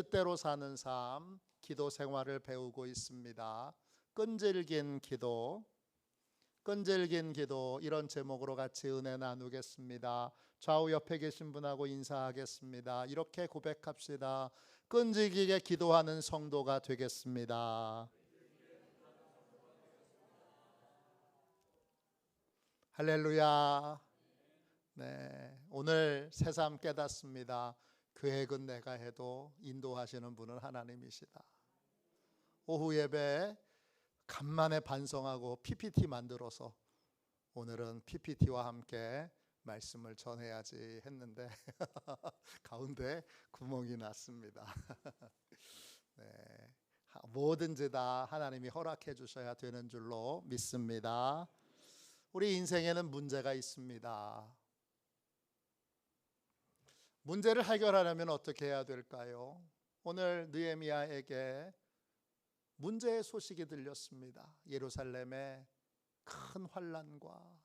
뜻대로 사는 삶, 기도 생활을 배우고 있습니다. 끈질긴 기도, 이런 제목으로 같이 은혜 나누겠습니다. 좌우 옆에 계신 분하고 인사하겠습니다. 이렇게 고백합시다. 끈질기게 기도하는 성도가 되겠습니다. 할렐루야. 네, 오늘 새삼 깨닫습니다. 계획은 내가 해도 인도하시는 분은 하나님이시다. 오후 예배 간만에 반성하고 PPT 만들어서 오늘은 PPT와 함께 말씀을 전해야지 했는데 가운데 구멍이 났습니다. 네, 뭐든지 다 하나님이 허락해 주셔야 되는 줄로 믿습니다. 우리 인생에는 문제가 있습니다. 문제를 해결하려면 어떻게 해야 될까요? 오늘 느헤미야에게 문제의 소식이 들렸습니다. 예루살렘에 큰 환난과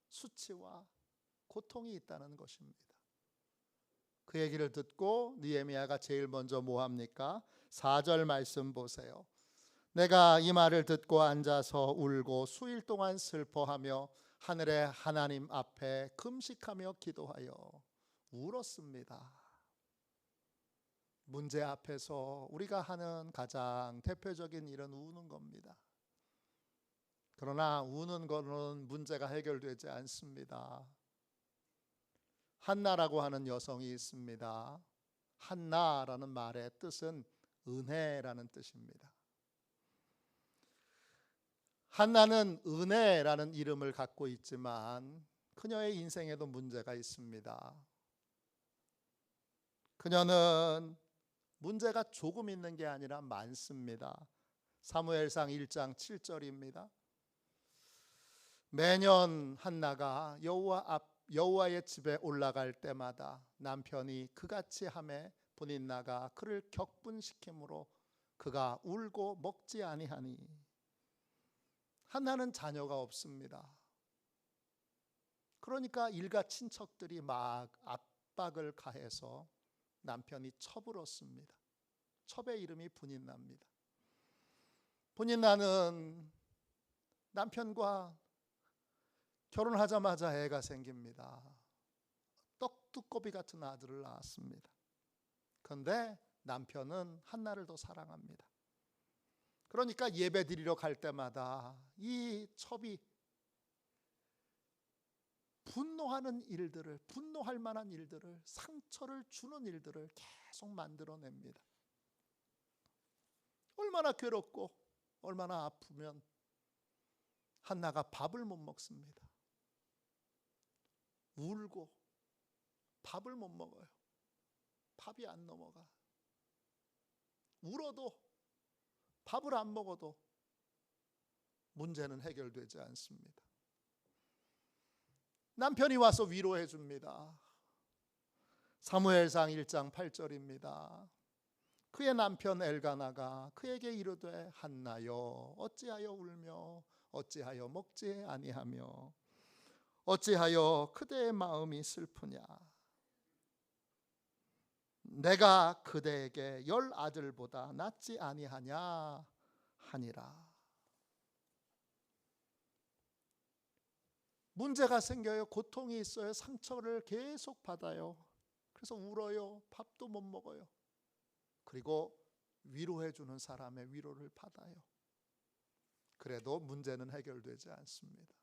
수치와 고통이 있다는 것입니다. 그 얘기를 듣고 느헤미야가 제일 먼저 뭐 합니까? 4절 말씀 보세요. 내가 이 말을 듣고 앉아서 울고 수일 동안 슬퍼하며 하늘의 하나님 앞에 금식하며 기도하여 울었습니다. 문제 앞에서 우리가 하는 가장 대표적인 일은 우는 겁니다. 그러나 우는 것은 문제가 해결되지 않습니다. 한나라고 하는 여성이 있습니다. 한나라는 말의 뜻은 은혜라는 뜻입니다. 한나는 은혜라는 이름을 갖고 있지만 그녀의 인생에도 문제가 있습니다. 그녀는 문제가 조금 있는 게 아니라 많습니다. 사무엘상 1장 7절입니다. 매년 한나가 여호와의 집에 올라갈 때마다 남편이 그같이 하매 분인나가 그를 격분시키므로 그가 울고 먹지 아니하니. 한나는 자녀가 없습니다. 그러니까 일가 친척들이 막 압박을 가해서 남편이 첩을 얻습니다. 첩의 이름이 분인나입니다. 분인나는 남편과 결혼하자마자 애가 생깁니다. 떡두꺼비 같은 아들을 낳았습니다. 그런데 남편은 한나를 더 사랑합니다. 그러니까 예배 드리러 갈 때마다 이 첩이 분노하는 일들을, 분노할 만한 일들을, 상처를 주는 일들을 계속 만들어냅니다. 얼마나 괴롭고 얼마나 아프면 한나가 밥을 못 먹습니다. 울고 밥을 못 먹어요. 밥이 안 넘어가. 울어도 밥을 안 먹어도 문제는 해결되지 않습니다. 남편이 와서 위로해 줍니다. 사무엘상 1장 8절입니다. 그의 남편 엘가나가 그에게 이르되 한나여 어찌하여 울며 어찌하여 먹지 아니하며 어찌하여 그대의 마음이 슬프냐. 내가 그대에게 10 아들보다 낫지 아니하냐 하니라. 문제가 생겨요. 고통이 있어요. 상처를 계속 받아요. 그래서 울어요. 밥도 못 먹어요. 그리고 위로해 주는 사람의 위로를 받아요. 그래도 문제는 해결되지 않습니다.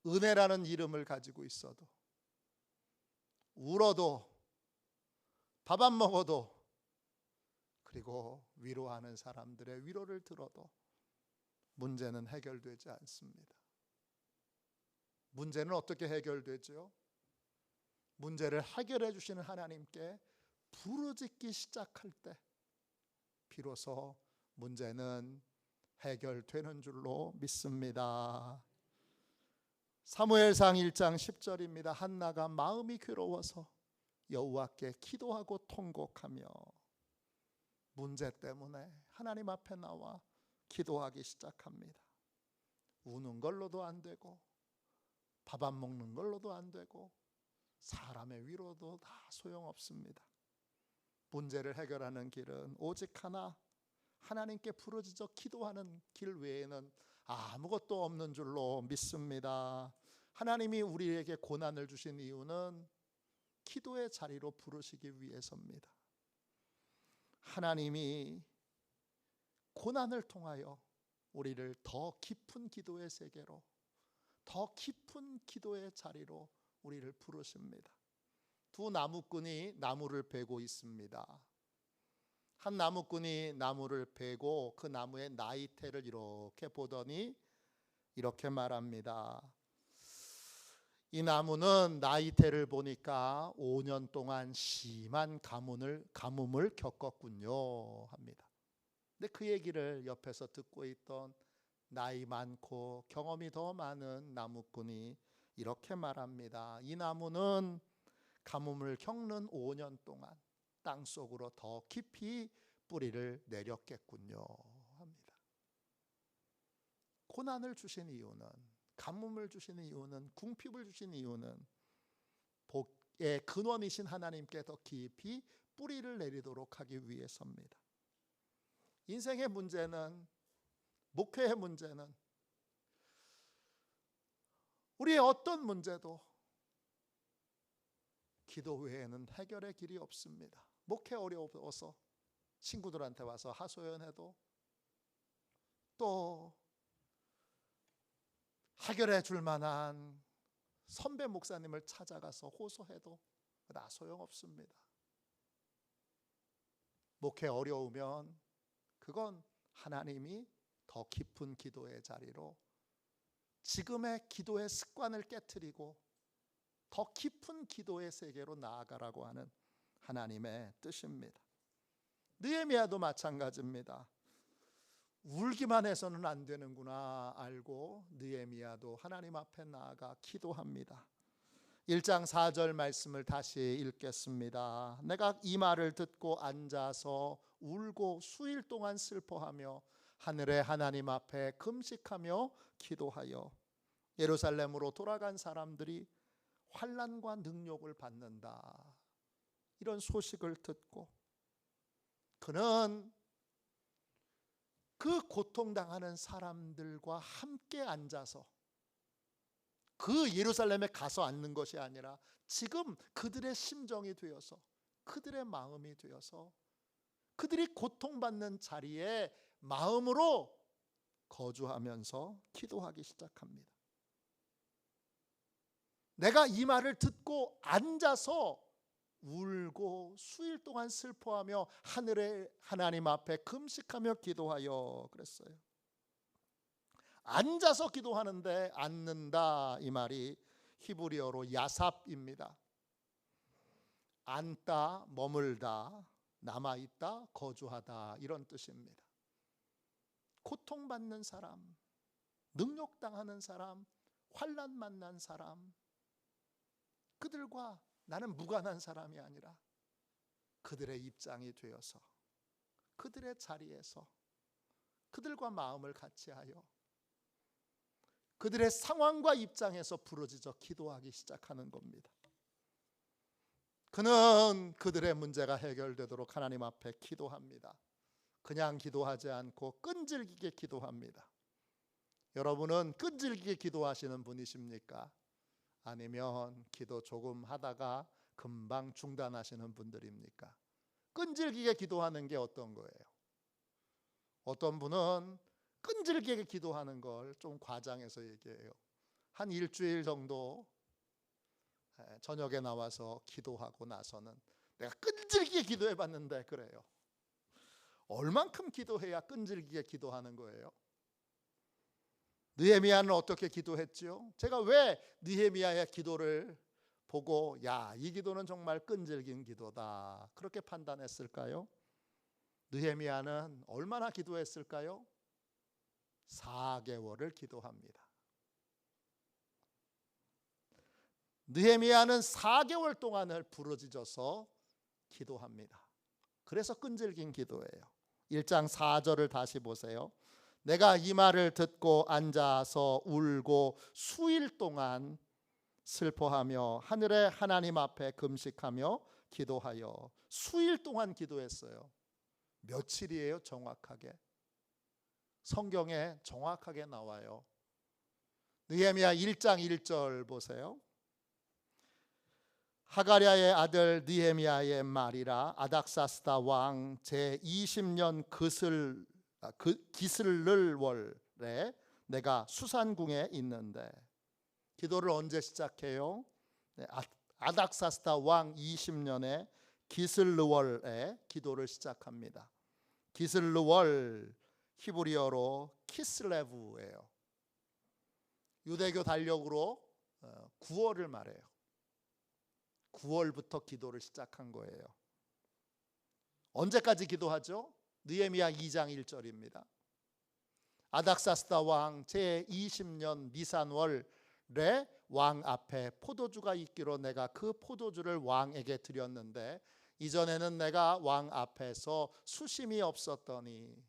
은혜라는 이름을 가지고 있어도, 울어도, 밥 안 먹어도, 그리고 위로하는 사람들의 위로를 들어도 문제는 해결되지 않습니다. 문제는 어떻게 해결되죠? 문제를 해결해 주시는 하나님께 부르짖기 시작할 때 비로소 문제는 해결되는 줄로 믿습니다. 사무엘상 1장 10절입니다. 한나가 마음이 괴로워서 여호와께 기도하고 통곡하며 문제 때문에 하나님 앞에 나와 기도하기 시작합니다. 우는 걸로도 안 되고 밥 안 먹는 걸로도 안 되고 사람의 위로도 다 소용없습니다. 문제를 해결하는 길은 오직 하나, 하나님께 부르짖어 기도하는 길 외에는 아무것도 없는 줄로 믿습니다. 하나님이 우리에게 고난을 주신 이유는 기도의 자리로 부르시기 위해서입니다. 하나님이 고난을 통하여 우리를 더 깊은 기도의 세계로, 더 깊은 기도의 자리로 우리를 부르십니다. 두 나무꾼이 나무를 베고 있습니다. 한 나무꾼이 나무를 베고 그 나무의 나이테를 이렇게 보더니 이렇게 말합니다. 이 나무는 나이테를 보니까 5년 동안 심한 가뭄을 겪었군요 합니다. 근데 그 얘기를 옆에서 듣고 있던 나이 많고 경험이 더 많은 나무꾼이 이렇게 말합니다. 이 나무는 가뭄을 겪는 5년 동안 땅속으로 더 깊이 뿌리를 내렸겠군요 합니다. 고난을 주신 이유는, 가뭄을 주신 이유는, 궁핍을 주신 이유는 복의 근원이신 하나님께 더 깊이 뿌리를 내리도록 하기 위해서입니다. 인생의 문제는, 목회의 문제는, 우리의 어떤 문제도 기도 외에는 해결의 길이 없습니다. 목회 어려워서 친구들한테 와서 하소연해도, 또 해결해 줄 만한 선배 목사님을 찾아가서 호소해도 다 소용없습니다. 목회 어려우면 그건 하나님이 더 깊은 기도의 자리로, 지금의 기도의 습관을 깨트리고 더 깊은 기도의 세계로 나아가라고 하는 하나님의 뜻입니다. 느헤미야도 마찬가지입니다. 울기만 해서는 안 되는구나 알고 느헤미야도 하나님 앞에 나아가 기도합니다. 1장 4절 말씀을 다시 읽겠습니다. 내가 이 말을 듣고 앉아서 울고 수일 동안 슬퍼하며 하늘의 하나님 앞에 금식하며 기도하여 예루살렘으로 돌아간 사람들이 환난과 능욕을 받는다, 이런 소식을 듣고 그는 그 고통당하는 사람들과 함께 앉아서, 그 예루살렘에 가서 앉는 것이 아니라 지금 그들의 심정이 되어서, 그들의 마음이 되어서 그들이 고통받는 자리에 마음으로 거주하면서 기도하기 시작합니다. 내가 이 말을 듣고 앉아서 울고 수일 동안 슬퍼하며 하늘의 하나님 앞에 금식하며 기도하여 그랬어요. 앉아서 기도하는데 앉는다, 이 말이 히브리어로 야삽입니다. 앉다, 머물다, 남아있다, 거주하다, 이런 뜻입니다. 고통받는 사람, 능욕당하는 사람, 환난 만난 사람, 그들과 나는 무관한 사람이 아니라 그들의 입장이 되어서 그들의 자리에서 그들과 마음을 같이하여 그들의 상황과 입장에서 부르짖어 기도하기 시작하는 겁니다. 그는 그들의 문제가 해결되도록 하나님 앞에 기도합니다. 그냥 기도하지 않고 끈질기게 기도합니다. 여러분은 끈질기게 기도하시는 분이십니까? 아니면 기도 조금 하다가 금방 중단하시는 분들입니까? 끈질기게 기도하는 게 어떤 거예요? 어떤 분은 끈질기게 기도하는 걸 좀 과장해서 얘기해요. 한 일주일 정도 저녁에 나와서 기도하고 나서는 내가 끈질기게 기도해 봤는데 그래요. 얼만큼 기도해야 끈질기게 기도하는 거예요? 느헤미야는 어떻게 기도했죠? 제가 왜 느헤미야의 기도를 보고 이 기도는 정말 끈질긴 기도다, 그렇게 판단했을까요? 느헤미야는 얼마나 기도했을까요? 4개월을 기도합니다. 느헤미야는 4개월 동안을 부르짖어서 기도합니다. 그래서 끈질긴 기도예요. 1장 4절을 다시 보세요. 내가 이 말을 듣고 앉아서 울고 수일 동안 슬퍼하며 하늘의 하나님 앞에 금식하며 기도하여 수일 동안 기도했어요. 며칠이에요? 정확하게 성경에 정확하게 나와요. 느헤미야 1장 1절 보세요. 하가랴의 아들 느헤미야의 말이라 아닥사스다 왕 제20년 기슬를 월에 내가 수산궁에 있는데. 기도를 언제 시작해요? 아닥사스다 왕 20년에 기슬르월에 기도를 시작합니다. 기슬르월 히브리어로 키슬레브예요. 유대교 달력으로 9월을 말해요. 9월부터 기도를 시작한 거예요. 언제까지 기도하죠? 느헤미야 2장 1절입니다. 아닥사스다 왕 제20년 니산월에 왕 앞에 포도주가 있기로 내가 그 포도주를 왕에게 드렸는데 이전에는 내가 왕 앞에서 수심이 없었더니.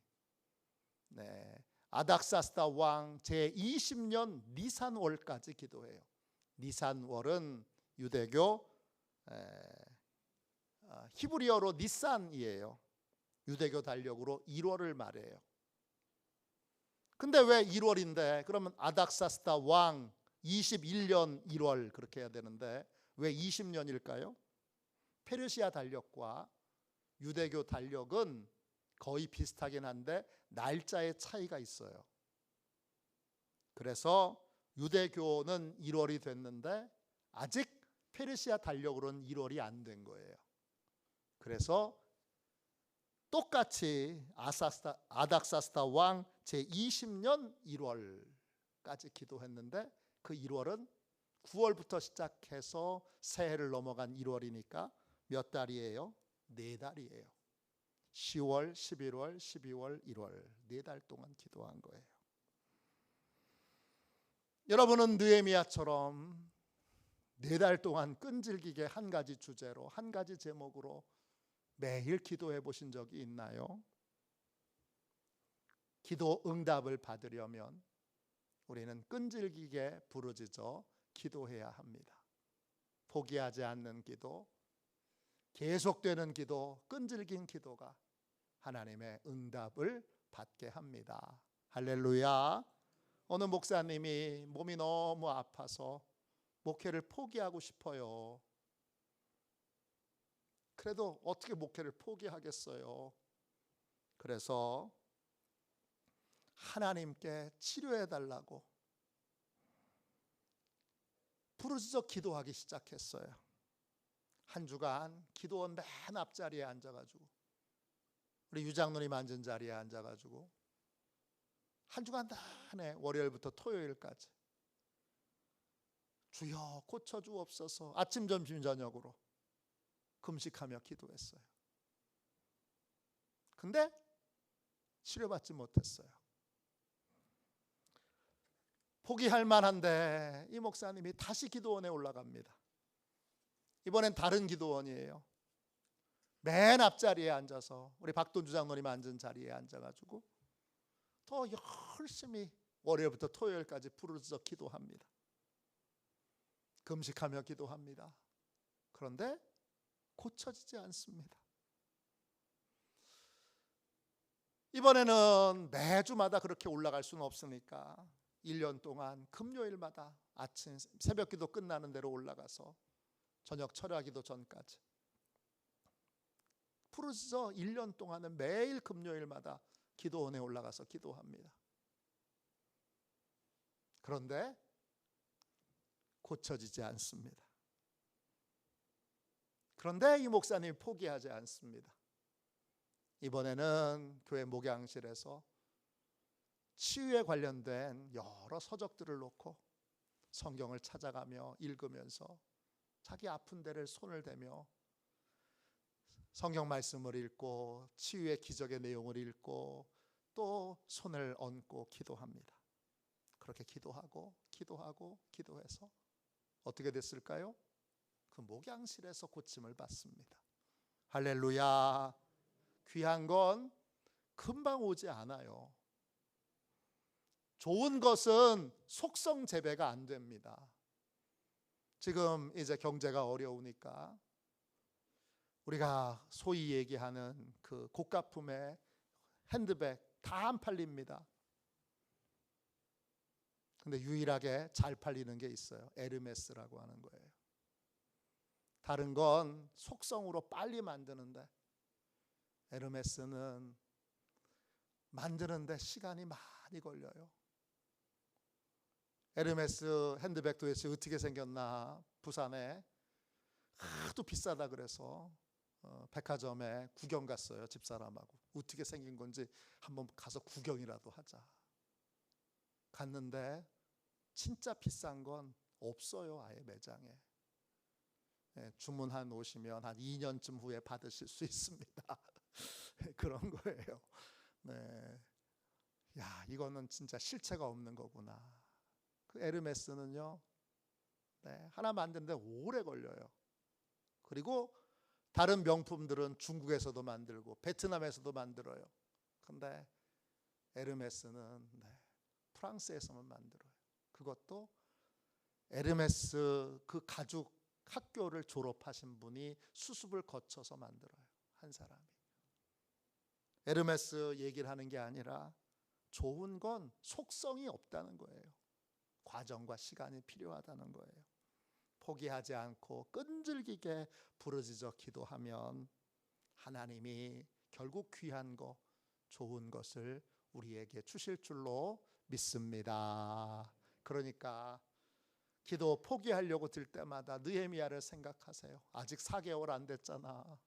아닥사스다 왕 제20년 니산월까지 기도해요. 니산월은 유대교 히브리어로 니산이에요. 유대교 달력으로 1월을 말해요. 근데 왜 1월인데? 그러면 아닥사스다 왕 21년 1월 그렇게 해야 되는데 왜 20년일까요? 페르시아 달력과 유대교 달력은 거의 비슷하긴 한데 날짜의 차이가 있어요. 그래서 유대교는 1월이 됐는데 아직 페르시아 달력으로는 1월이 안 된 거예요. 그래서 똑같이 아닥사스다 왕 제20년 1월까지 기도했는데 그 1월은 9월부터 시작해서 새해를 넘어간 1월이니까 몇 달이에요? 4달이에요. 10월, 11월, 12월, 1월 4달 동안 기도한 거예요. 여러분은 느헤미야처럼 4달 동안 끈질기게 한 가지 주제로 한 가지 제목으로 매일 기도해 보신 적이 있나요? 기도 응답을 받으려면 우리는 끈질기게 부르짖어 기도해야 합니다. 포기하지 않는 기도, 계속되는 기도, 끈질긴 기도가 하나님의 응답을 받게 합니다. 할렐루야. 어느 목사님이 몸이 너무 아파서 목회를 포기하고 싶어요. 그래도 어떻게 목회를 포기하겠어요? 그래서 하나님께 치료해 달라고 부르짖어 기도하기 시작했어요. 한 주간 기도원 맨 앞자리에 앉아가지고 우리 유장로님 앉은 자리에 앉아가지고 한 주간 내내 월요일부터 토요일까지 주여 고쳐주옵소서 아침 점심 저녁으로 금식하며 기도했어요. 근데 치료받지 못했어요. 포기할 만한데 이 목사님이 다시 기도원에 올라갑니다. 이번엔 다른 기도원이에요. 맨 앞자리에 앉아서 우리 박돈주 장로님 앉은 자리에 앉아가지고 더 열심히 월요일부터 토요일까지 부르짖어 기도합니다. 금식하며 기도합니다. 그런데 고쳐지지 않습니다. 이번에는 매주마다 그렇게 올라갈 수는 없으니까 1년 동안 금요일마다 아침 새벽기도 끝나는 대로 올라가서 저녁 철야기도 전까지 부르짖어 1년 동안은 매일 금요일마다 기도원에 올라가서 기도합니다. 그런데 고쳐지지 않습니다. 그런데 이 목사님이 포기하지 않습니다. 이번에는 교회 목양실에서 치유에 관련된 여러 서적들을 놓고 성경을 찾아가며 읽으면서 자기 아픈 데를 손을 대며 성경 말씀을 읽고 치유의 기적의 내용을 읽고 또 손을 얹고 기도합니다. 그렇게 기도하고 기도해서 어떻게 됐을까요? 그 목양실에서 고침을 받습니다. 할렐루야. 귀한 건 금방 오지 않아요. 좋은 것은 속성 재배가 안 됩니다. 지금 이제 경제가 어려우니까 우리가 소위 얘기하는 그 고가품의 핸드백 다 안 팔립니다. 근데 유일하게 잘 팔리는 게 있어요. 에르메스라고 하는 거예요. 다른 건 속성으로 빨리 만드는데 에르메스는 만드는데 시간이 많이 걸려요. 에르메스 핸드백 도대체 어떻게 생겼나 부산에 하도 비싸다 그래서 백화점에 구경 갔어요. 집사람하고. 어떻게 생긴 건지 한번 가서 구경이라도 하자. 갔는데 진짜 비싼 건 없어요. 아예 매장에. 주문한 오시면 한 2년쯤 후에 받으실 수 있습니다. 그런 거예요. 네. 야, 이거는 진짜 실체가 없는 거구나. 그 에르메스는요, 네, 하나 만드는데 오래 걸려요. 그리고 다른 명품들은 중국에서도 만들고 베트남에서도 만들어요. 근데 에르메스는 프랑스에서만 만들어요. 그것도 에르메스 그 가죽 학교를 졸업하신 분이 수습을 거쳐서 만들어요. 한 사람이. 에르메스 얘기를 하는 게 아니라 좋은 건 속성이 없다는 거예요. 과정과 시간이 필요하다는 거예요. 포기하지 않고 끈질기게 부르짖어 기도하면 하나님이 결국 귀한 거, 좋은 것을 우리에게 주실 줄로 믿습니다. 그러니까 기도 포기하려고 들 때마다 느헤미야를 생각하세요. 아직 4개월 안 됐잖아.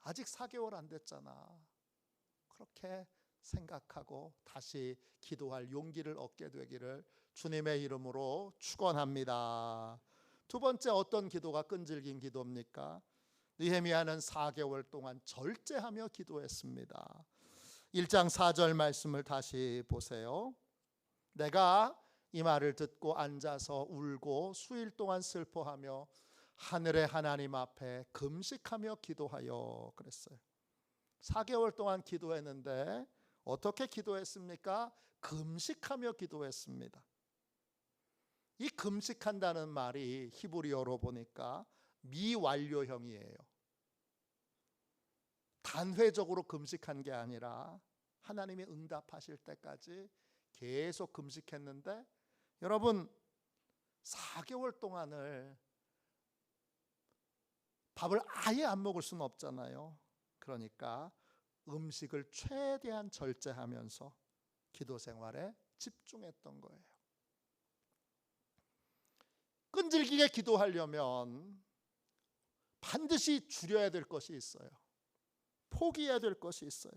아직 4개월 안 됐잖아. 그렇게 생각하고 다시 기도할 용기를 얻게 되기를 주님의 이름으로 축원합니다. 두 번째, 어떤 기도가 끈질긴 기도입니까? 느헤미야는 4개월 동안 절제하며 기도했습니다. 1장 4절 말씀을 다시 보세요. 내가 이 말을 듣고 앉아서 울고 수일 동안 슬퍼하며 하늘의 하나님 앞에 금식하며 기도하여 그랬어요. 4개월 동안 기도했는데 어떻게 기도했습니까? 금식하며 기도했습니다. 이 금식한다는 말이 히브리어로 보니까 미완료형이에요. 단회적으로 금식한 게 아니라 하나님이 응답하실 때까지 계속 금식했는데, 여러분 4개월 동안을 밥을 아예 안 먹을 수는 없잖아요. 그러니까 음식을 최대한 절제하면서 기도 생활에 집중했던 거예요. 끈질기게 기도하려면 반드시 줄여야 될 것이 있어요. 포기해야 될 것이 있어요.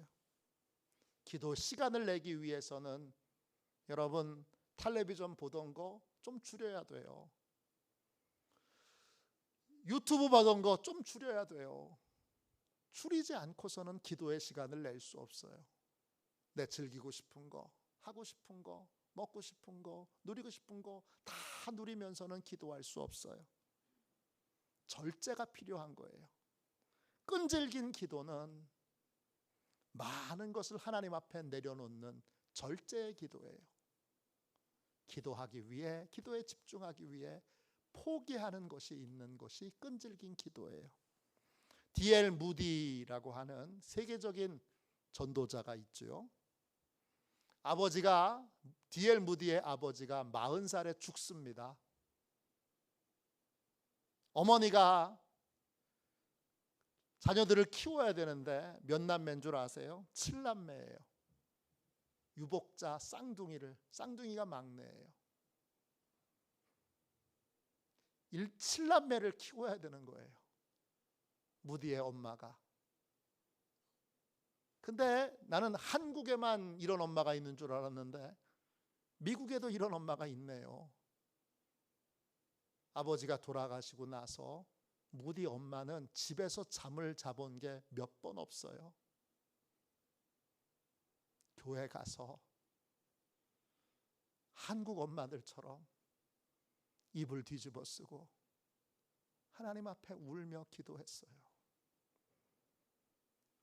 기도 시간을 내기 위해서는 여러분 텔레비전 보던 거 좀 줄여야 돼요. 유튜브 보던 거 좀 줄여야 돼요. 줄이지 않고서는 기도의 시간을 낼 수 없어요. 내 즐기고 싶은 거, 하고 싶은 거, 먹고 싶은 거, 누리고 싶은 거 다 누리면서는 기도할 수 없어요. 절제가 필요한 거예요. 끈질긴 기도는 많은 것을 하나님 앞에 내려놓는 절제의 기도예요. 기도하기 위해, 기도에 집중하기 위해 포기하는 것이 있는 것이 끈질긴 기도예요. D.L. 무디라고 하는 세계적인 전도자가 있죠. 아버지가, D.L. 무디의 아버지가 40살에 죽습니다. 어머니가 자녀들을 키워야 되는데 몇 남매인 줄 아세요? 7남매예요. 유복자 쌍둥이가 막내예요. 7남매를 키워야 되는 거예요. 무디의 엄마가. 근데 나는 한국에만 이런 엄마가 있는 줄 알았는데 미국에도 이런 엄마가 있네요. 아버지가 돌아가시고 나서 무디 엄마는 집에서 잠을 자본 게 몇 번 없어요. 교회 가서 한국 엄마들처럼 이불 뒤집어 쓰고 하나님 앞에 울며 기도했어요.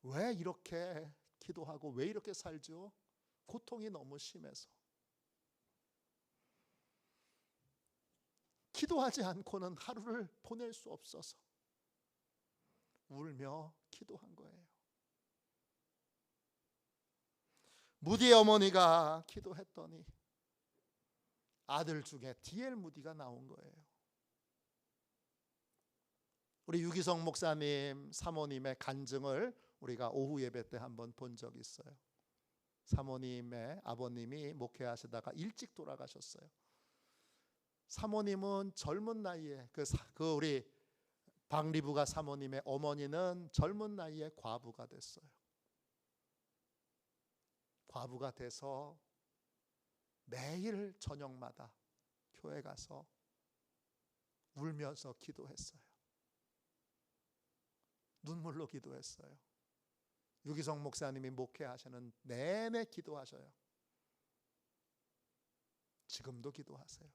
왜 이렇게 기도하고 왜 이렇게 살죠? 고통이 너무 심해서. 기도하지 않고는 하루를 보낼 수 없어서. 울며 기도한 거예요. 무디의 어머니가 기도했더니 아들 중에 디엘 무디가 나온 거예요. 우리 유기성 목사님 사모님의 간증을 우리가 오후 예배 때 한번 본 적이 있어요. 사모님의 아버님이 목회하시다가 일찍 돌아가셨어요. 사모님은 젊은 나이에 그 우리 박리부가 사모님의 어머니는 젊은 나이에 과부가 됐어요. 과부가 돼서 매일 저녁마다 교회 가서 울면서 기도했어요. 눈물로 기도했어요. 유기성 목사님이 목회하시는 내내 기도하셔요. 지금도 기도하세요.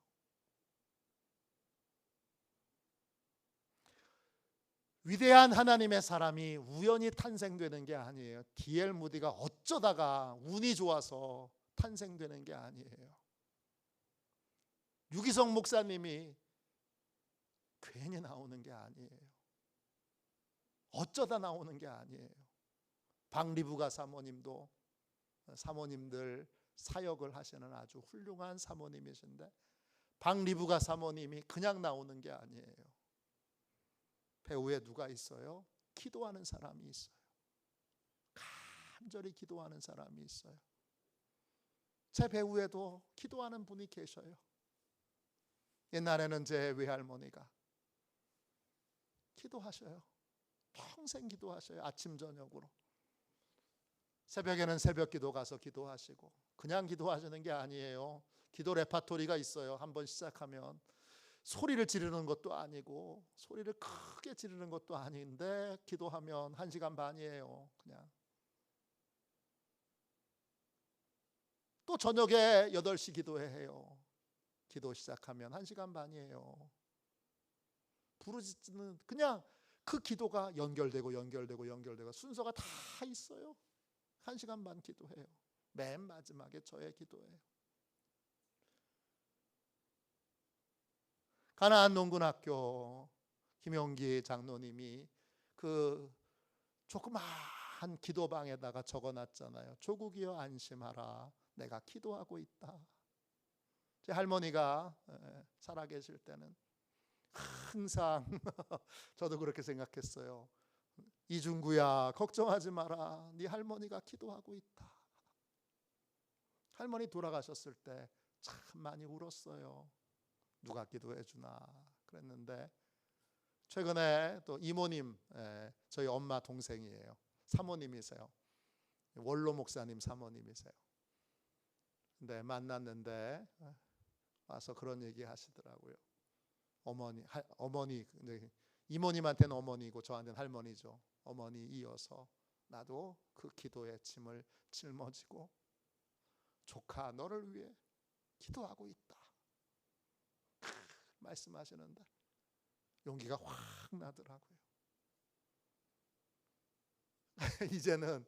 위대한 하나님의 사람이 우연히 탄생되는 게 아니에요. 디엘 무디가 어쩌다가 운이 좋아서 탄생되는 게 아니에요. 유기성 목사님이 괜히 나오는 게 아니에요. 어쩌다 나오는 게 아니에요. 박리부가 사모님도 사모님들 사역을 하시는 아주 훌륭한 사모님이신데 박리부가 사모님이 그냥 나오는 게 아니에요. 배후에 누가 있어요? 기도하는 사람이 있어요. 간절히 기도하는 사람이 있어요. 제 배후에도 기도하는 분이 계셔요. 옛날에는 제 외할머니가 기도하셔요. 평생 기도하셔요. 아침 저녁으로. 새벽에는 새벽 기도 가서 기도하시고 그냥 기도하시는 게 아니에요. 기도 레파토리가 있어요. 한번 시작하면 소리를 지르는 것도 아니고 소리를 크게 지르는 것도 아닌데 기도하면 1시간 반이에요. 그냥. 또 저녁에 8시 기도해요. 기도 시작하면 1시간 반이에요. 부르짖는 그냥 그 기도가 연결되고 순서가 다 있어요. 1시간 반 기도해요. 맨 마지막에 저의 기도예요. 가나안 농군학교 김용기 장로님이 그 조그마한 기도방에다가 적어놨잖아요. 조국이여 안심하라. 내가 기도하고 있다. 제 할머니가 살아계실 때는 항상 저도 그렇게 생각했어요. 이중구야 걱정하지 마라. 네 할머니가 기도하고 있다. 할머니 돌아가셨을 때 참 많이 울었어요. 누가 기도해 주나 그랬는데 최근에 또 이모님 저희 엄마 동생이에요. 사모님이세요. 원로 목사님 사모님이세요. 근데 만났는데 와서 그런 얘기 하시더라고요. 어머니 이모님한테는 어머니고 저한테는 할머니죠. 어머니 이어서 나도 그 기도의 짐을 짊어지고 조카 너를 위해 기도하고 있다. 말씀하시는데 용기가 확 나더라고요. 이제는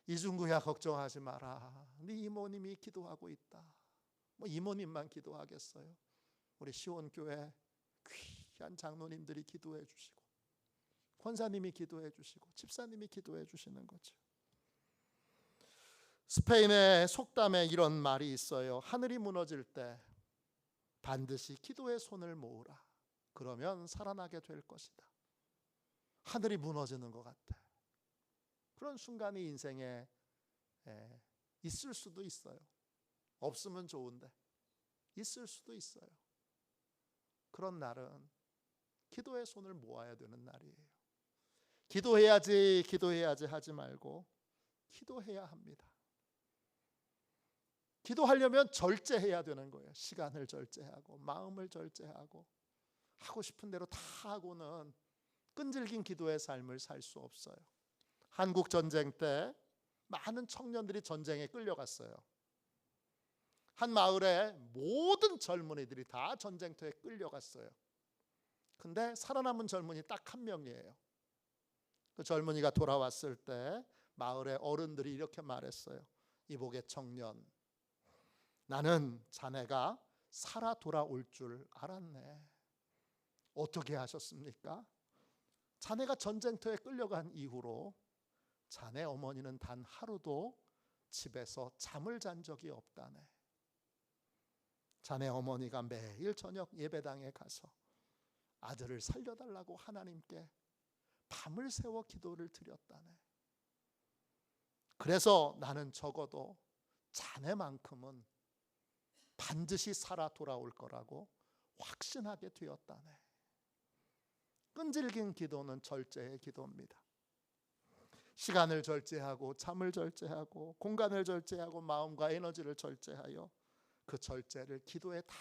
이중구야 걱정하지 마라. 네 이모님이 기도하고 있다. 뭐 이모님만 기도하겠어요. 우리 시온교회 귀한 장로님들이 기도해 주시고 권사님이 기도해 주시고 집사님이 기도해 주시는 거죠. 스페인의 속담에 이런 말이 있어요. 하늘이 무너질 때 반드시 기도의 손을 모으라. 그러면 살아나게 될 것이다. 하늘이 무너지는 것 같아. 그런 순간이 인생에 있을 수도 있어요. 없으면 좋은데 있을 수도 있어요. 그런 날은 기도의 손을 모아야 되는 날이에요. 기도해야지 하지 말고 기도해야 합니다. 기도하려면 절제해야 되는 거예요. 시간을 절제하고 마음을 절제하고 하고 싶은 대로 다 하고는 끈질긴 기도의 삶을 살 수 없어요. 한국 전쟁 때 많은 청년들이 전쟁에 끌려갔어요. 한 마을에 모든 젊은이들이 다 전쟁터에 끌려갔어요. 근데 살아남은 젊은이 딱 1명이에요. 그 젊은이가 돌아왔을 때 마을의 어른들이 이렇게 말했어요. 이복의 청년, 나는 자네가 살아 돌아올 줄 알았네. 어떻게 하셨습니까? 자네가 전쟁터에 끌려간 이후로 자네 어머니는 단 하루도 집에서 잠을 잔 적이 없다네. 자네 어머니가 매일 저녁 예배당에 가서 아들을 살려달라고 하나님께 밤을 새워 기도를 드렸다네. 그래서 나는 적어도 자네만큼은 반드시 살아 돌아올 거라고 확신하게 되었다네. 끈질긴 기도는 절제의 기도입니다. 시간을 절제하고 잠을 절제하고 공간을 절제하고 마음과 에너지를 절제하여 그 절제를 기도에 다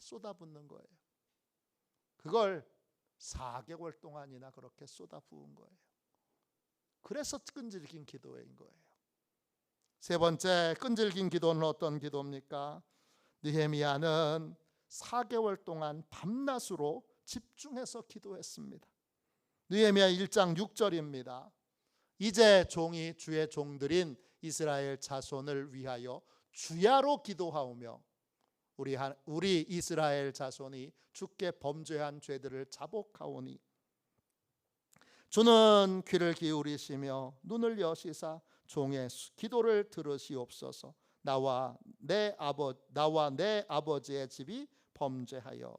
쏟아붓는 거예요. 그걸 4개월 동안이나 그렇게 쏟아부은 거예요. 그래서 끈질긴 기도인 거예요. 세 번째, 끈질긴 기도는 어떤 기도입니까? 느헤미야는 4개월 동안 밤낮으로 집중해서 기도했습니다. 느헤미야 1장 6절입니다. 이제 종이 주의 종들인 이스라엘 자손을 위하여 주야로 기도하오며 우리 이스라엘 자손이 주께 범죄한 죄들을 자복하오니 주는 귀를 기울이시며 눈을 여시사 종의 기도를 들으시옵소서. 나와 내 아버지의 집이 범죄하여.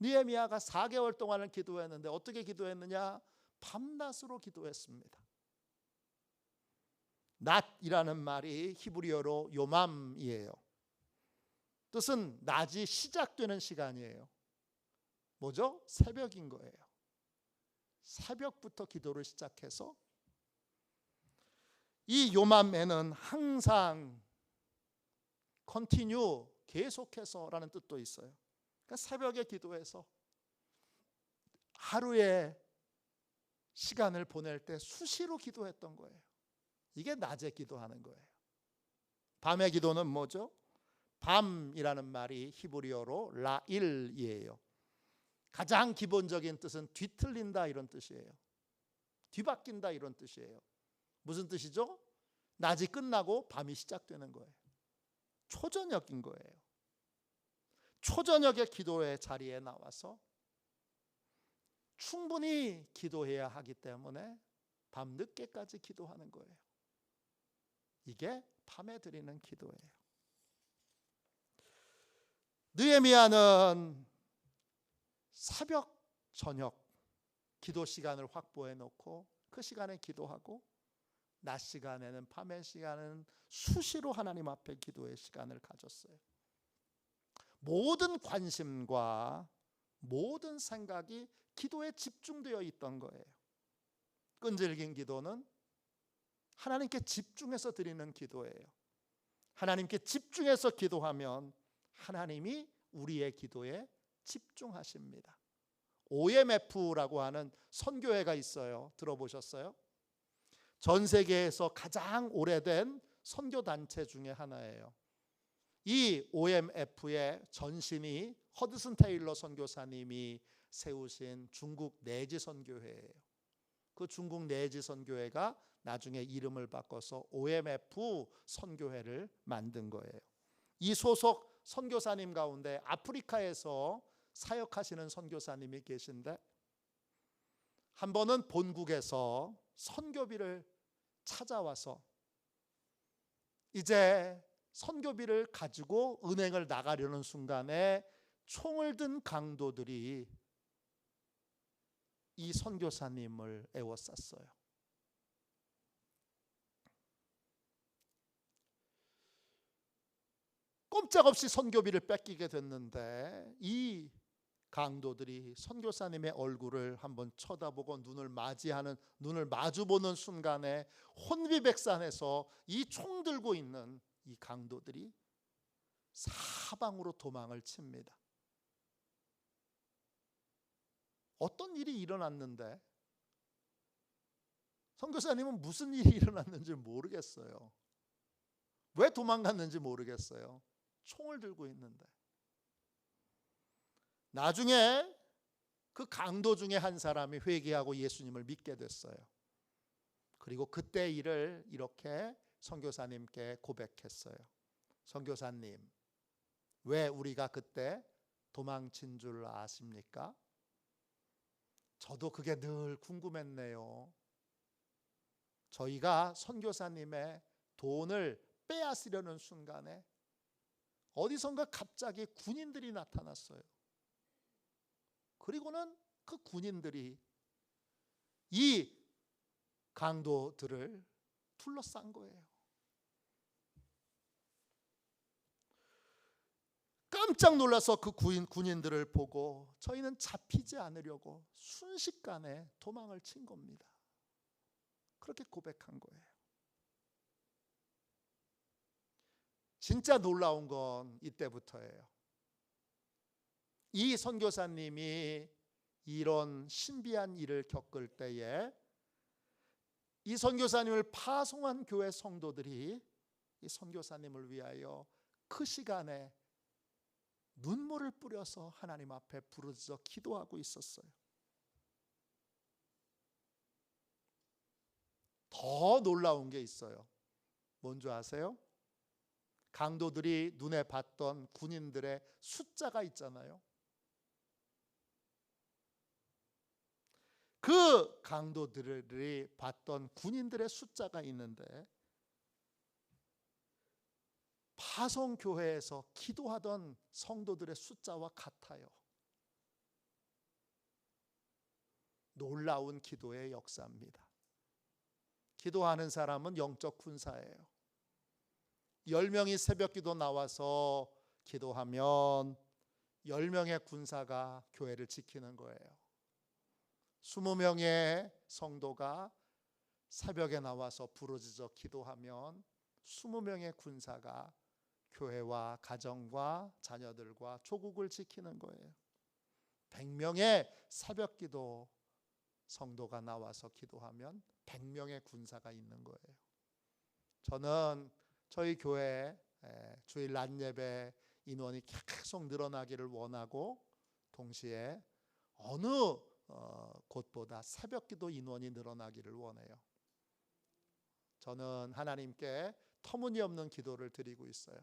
느헤미야가 4개월 동안을 기도했는데 어떻게 기도했느냐? 밤낮으로 기도했습니다. 낮이라는 말이 히브리어로 요맘이에요. 뜻은 낮이 시작되는 시간이에요. 뭐죠? 새벽인 거예요. 새벽부터 기도를 시작해서 이 요맘에는 항상 continue, 계속해서라는 뜻도 있어요. 그러니까 새벽에 기도해서 하루에 시간을 보낼 때 수시로 기도했던 거예요. 이게 낮에 기도하는 거예요. 밤의 기도는 뭐죠? 밤이라는 말이 히브리어로 라일이에요. 가장 기본적인 뜻은 뒤틀린다 이런 뜻이에요. 뒤바뀐다 이런 뜻이에요. 무슨 뜻이죠? 낮이 끝나고 밤이 시작되는 거예요. 초저녁인 거예요. 초저녁에 기도의 자리에 나와서 충분히 기도해야 하기 때문에 밤늦게까지 기도하는 거예요. 이게 밤에 드리는 기도예요. 느헤미야는 새벽 저녁 기도 시간을 확보해 놓고 그 시간에 기도하고 낮 시간에는 밤의 시간은 수시로 하나님 앞에 기도의 시간을 가졌어요. 모든 관심과 모든 생각이 기도에 집중되어 있던 거예요. 끈질긴 기도는 하나님께 집중해서 드리는 기도예요. 하나님께 집중해서 기도하면 하나님이 우리의 기도에 집중하십니다. OMF라고 하는 선교회가 있어요. 들어보셨어요? 전 세계에서 가장 오래된 선교단체 중에 하나예요. 이 OMF의 전신이 허드슨 테일러 선교사님이 세우신 중국 내지 선교회예요. 그 중국 내지 선교회가 나중에 이름을 바꿔서 OMF 선교회를 만든 거예요. 이 소속 선교사님 가운데 아프리카에서 사역하시는 선교사님이 계신데 한 번은 본국에서 선교비를 찾아와서 이제 선교비를 가지고 은행을 나가려는 순간에 총을 든 강도들이 이 선교사님을 에워쌌어요. 꼼짝없이 선교비를 뺏기게 됐는데 이 강도들이 선교사님의 얼굴을 한번 쳐다보고 눈을 마주보는 순간에 혼비백산해서 이 총 들고 있는 이 강도들이 사방으로 도망을 칩니다. 어떤 일이 일어났는데 선교사님은 무슨 일이 일어났는지 모르겠어요. 왜 도망갔는지 모르겠어요. 총을 들고 있는데. 나중에 그 강도 중에 한 사람이 회개하고 예수님을 믿게 됐어요. 그리고 그때 일을 이렇게 선교사님께 고백했어요. 선교사님, 왜 우리가 그때 도망친 줄 아십니까? 저도 그게 늘 궁금했네요. 저희가 선교사님의 돈을 빼앗으려는 순간에 어디선가 갑자기 군인들이 나타났어요. 그리고는 그 군인들이 이 강도들을 둘러싼 거예요. 깜짝 놀라서 그 군인들을 보고 저희는 잡히지 않으려고 순식간에 도망을 친 겁니다. 그렇게 고백한 거예요. 진짜 놀라운 건 이때부터예요. 이 선교사님이 이런 신비한 일을 겪을 때에 이 선교사님을 파송한 교회 성도들이 이 선교사님을 위하여 그 시간에 눈물을 뿌려서 하나님 앞에 부르짖어 기도하고 있었어요. 더 놀라운 게 있어요. 뭔지 아세요? 강도들이 눈에 봤던 군인들의 숫자가 있잖아요. 그 강도들이 봤던 군인들의 숫자가 있는데 파송교회에서 기도하던 성도들의 숫자와 같아요. 놀라운 기도의 역사입니다. 기도하는 사람은 영적 군사예요. 10명이 새벽기도 나와서 기도하면 10명의 군사가 교회를 지키는 거예요. 20명의 성도가 새벽에 나와서 부르짖어 기도하면 20명의 군사가 교회와 가정과 자녀들과 조국을 지키는 거예요. 100명의 새벽기도 성도가 나와서 기도하면 100명의 군사가 있는 거예요. 저는 저희 교회 주일 낮 예배 인원이 계속 늘어나기를 원하고 동시에 어느 곳보다 새벽기도 인원이 늘어나기를 원해요. 저는 하나님께 터무니없는 기도를 드리고 있어요.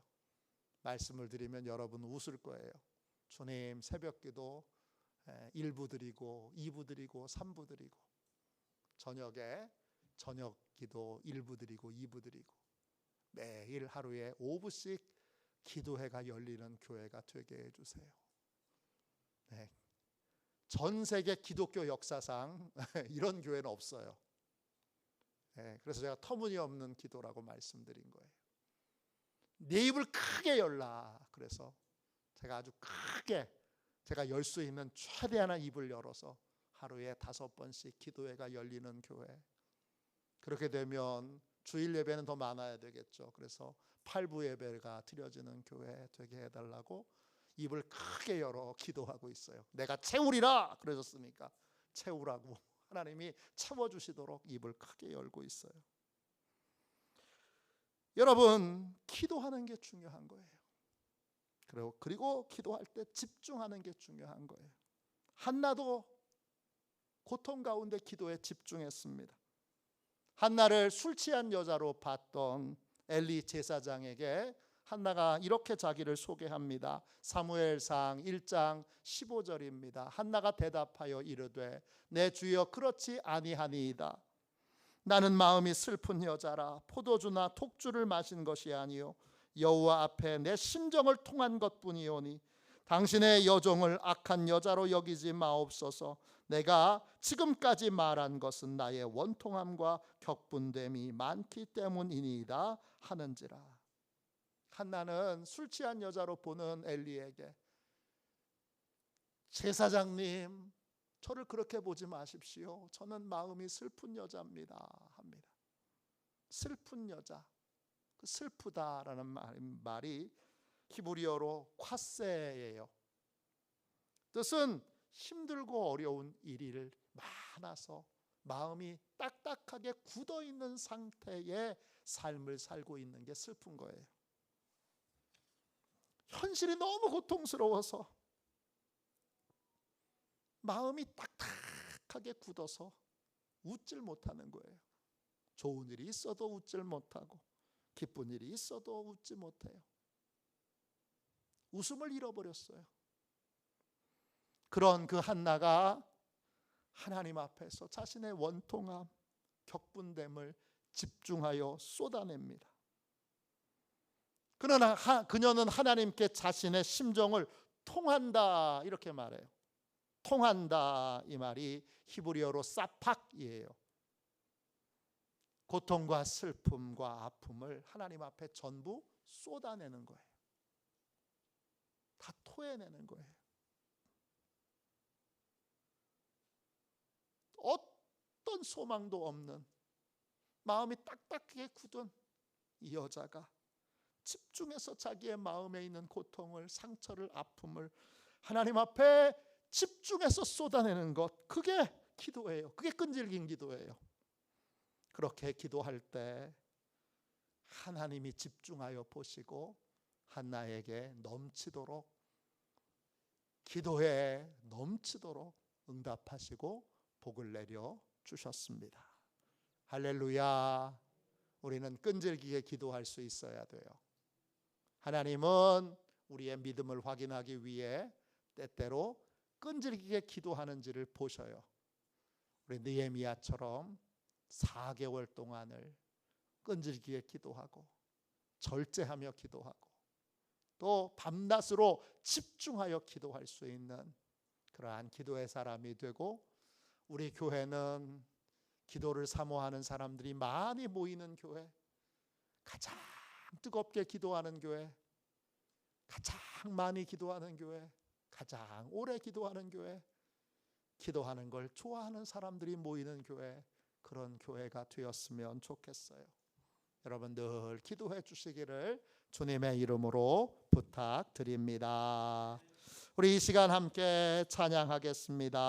말씀을 드리면 여러분 웃을 거예요. 주님, 새벽기도 1부 드리고 2부 드리고 3부 드리고 저녁에 저녁기도 1부 드리고 2부 드리고 매일 하루에 5부씩 기도회가 열리는 교회가 되게 해주세요. 네. 전 세계 기독교 역사상 이런 교회는 없어요. 네. 그래서 제가 터무니없는 기도라고 말씀드린 거예요. 내 입을 크게 열라. 그래서 제가 아주 크게 제가 열 수 있는 최대한의 입을 열어서 하루에 5번씩 기도회가 열리는 교회. 그렇게 되면 주일 예배는 더 많아야 되겠죠. 그래서 8부 예배가 드려지는 교회 되게 해달라고 입을 크게 열어 기도하고 있어요. 내가 채우리라 그러셨으니까 채우라고 하나님이 채워주시도록 입을 크게 열고 있어요. 여러분, 기도하는 게 중요한 거예요. 그리고 기도할 때 집중하는 게 중요한 거예요. 한나도 고통 가운데 기도에 집중했습니다. 한나를 술 취한 여자로 봤던 엘리 제사장에게 한나가 이렇게 자기를 소개합니다. 사무엘상 1장 15절입니다. 한나가 대답하여 이르되 내 주여 그렇지 아니하니이다. 나는 마음이 슬픈 여자라 포도주나 톡주를 마신 것이 아니요 여호와 앞에 내 심정을 통한 것뿐이오니 당신의 여종을 악한 여자로 여기지 마옵소서. 내가 지금까지 말한 것은 나의 원통함과 격분됨이 많기 때문이니이다 하는지라. 한나는 술 취한 여자로 보는 엘리에게 제사장님, 저를 그렇게 보지 마십시오. 저는 마음이 슬픈 여자입니다 합니다. 슬픈 여자. 그 슬프다라는 말이 히브리어로 콰세예요. 뜻은 힘들고 어려운 일이 많아서 마음이 딱딱하게 굳어있는 상태의 삶을 살고 있는 게 슬픈 거예요. 현실이 너무 고통스러워서 마음이 딱딱하게 굳어서 웃질 못하는 거예요. 좋은 일이 있어도 웃질 못하고 기쁜 일이 있어도 웃지 못해요. 웃음을 잃어버렸어요. 그런 그 한나가 하나님 앞에서 자신의 원통함, 격분됨을 집중하여 쏟아냅니다. 그러나 그녀는 하나님께 자신의 심정을 통한다 이렇게 말해요. 통한다 이 말이 히브리어로 사팍이에요. 고통과 슬픔과 아픔을 하나님 앞에 전부 쏟아내는 거예요. 다 토해내는 거예요. 어떤 소망도 없는 마음이 딱딱하게 굳은 이 여자가 집중해서 자기의 마음에 있는 고통을, 상처를, 아픔을 하나님 앞에 집중해서 쏟아내는 것, 그게 기도예요. 그게 끈질긴 기도예요. 그렇게 기도할 때 하나님이 집중하여 보시고 한나에게 넘치도록, 기도에 넘치도록 응답하시고 복을 내려 주셨습니다. 할렐루야. 우리는 끈질기게 기도할 수 있어야 돼요. 하나님은 우리의 믿음을 확인하기 위해 때때로 끈질기게 기도하는지를 보셔요. 우리 느헤미야처럼 4개월 동안을 끈질기게 기도하고 절제하며 기도하고 또 밤낮으로 집중하여 기도할 수 있는 그러한 기도의 사람이 되고, 우리 교회는 기도를 사모하는 사람들이 많이 모이는 교회, 가장 뜨겁게 기도하는 교회, 가장 많이 기도하는 교회, 가장 오래 기도하는 교회, 기도하는 걸 좋아하는 사람들이 모이는 교회, 그런 교회가 되었으면 좋겠어요. 여러분 늘 기도해 주시기를 주님의 이름으로 부탁드립니다. 우리 이 시간 함께 찬양하겠습니다.